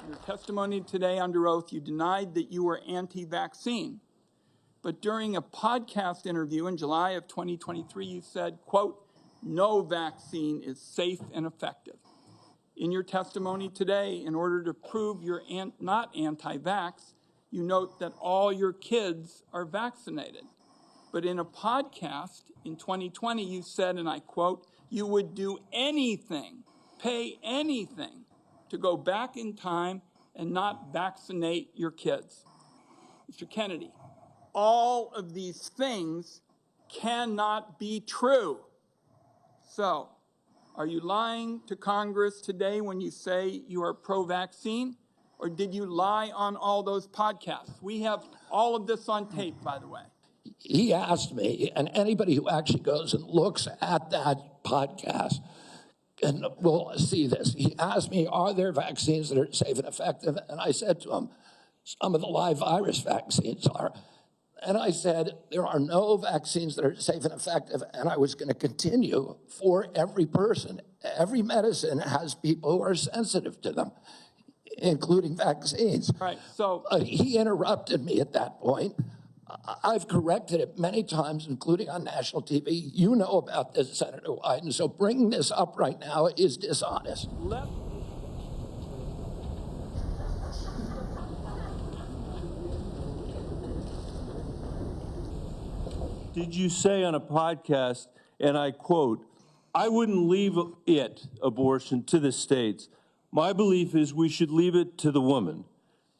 In your testimony today under oath, you denied that you were anti-vaccine. But during a podcast interview in July of 2023, you said, quote, "No vaccine is safe and effective." In your testimony today, in order to prove you're not anti-vax, you note that all your kids are vaccinated. But in a podcast in 2020, you said, and I quote, "You would do anything, pay anything to go back in time and not vaccinate your kids." Mr. Kennedy, all of these things cannot be true. So, are you lying to Congress today when you say you are pro-vaccine, or did you lie on all those podcasts? We have all of this on tape, by the way. He asked me, and anybody who actually goes and looks at that podcast and will see this. He asked me, are there vaccines that are safe and effective? And I said to him, some of the live virus vaccines are. And I said, there are no vaccines that are safe and effective, and I was going to continue for every person. Every medicine has people who are sensitive to them, including vaccines. Right, so he interrupted me at that point. I've corrected it many times, including on national TV. You know about this, Senator Wyden, so bringing this up right now is dishonest. Did you say on a podcast, and I quote, "I wouldn't leave abortion, to the states. My belief is we should leave it to the woman.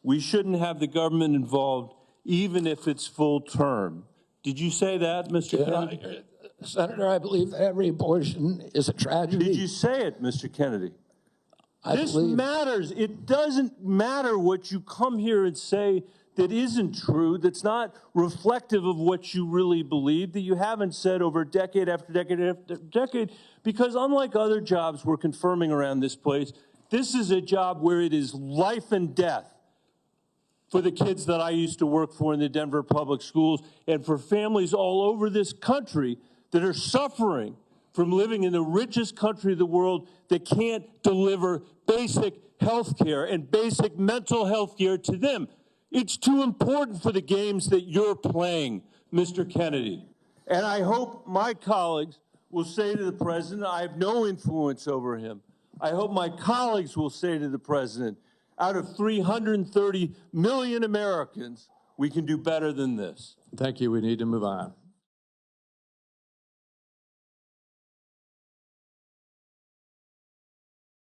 We shouldn't have the government involved, even if it's full term." Did you say that, Mr. Kennedy? Senator, I believe that every abortion is a tragedy. Did you say it, Mr. Kennedy? This matters. It doesn't matter what you come here and say that isn't true, that's not reflective of what you really believe, that you haven't said over decade after decade after decade, because unlike other jobs we're confirming around this place, this is a job where it is life and death for the kids that I used to work for in the Denver public schools and for families all over this country that are suffering from living in the richest country of the world that can't deliver basic health care and basic mental health care to them. It's too important for the games that you're playing, Mr. Kennedy. And I hope my colleagues will say to the president, I have no influence over him. I hope my colleagues will say to the president, out of 330 million Americans, we can do better than this. Thank you. We need to move on.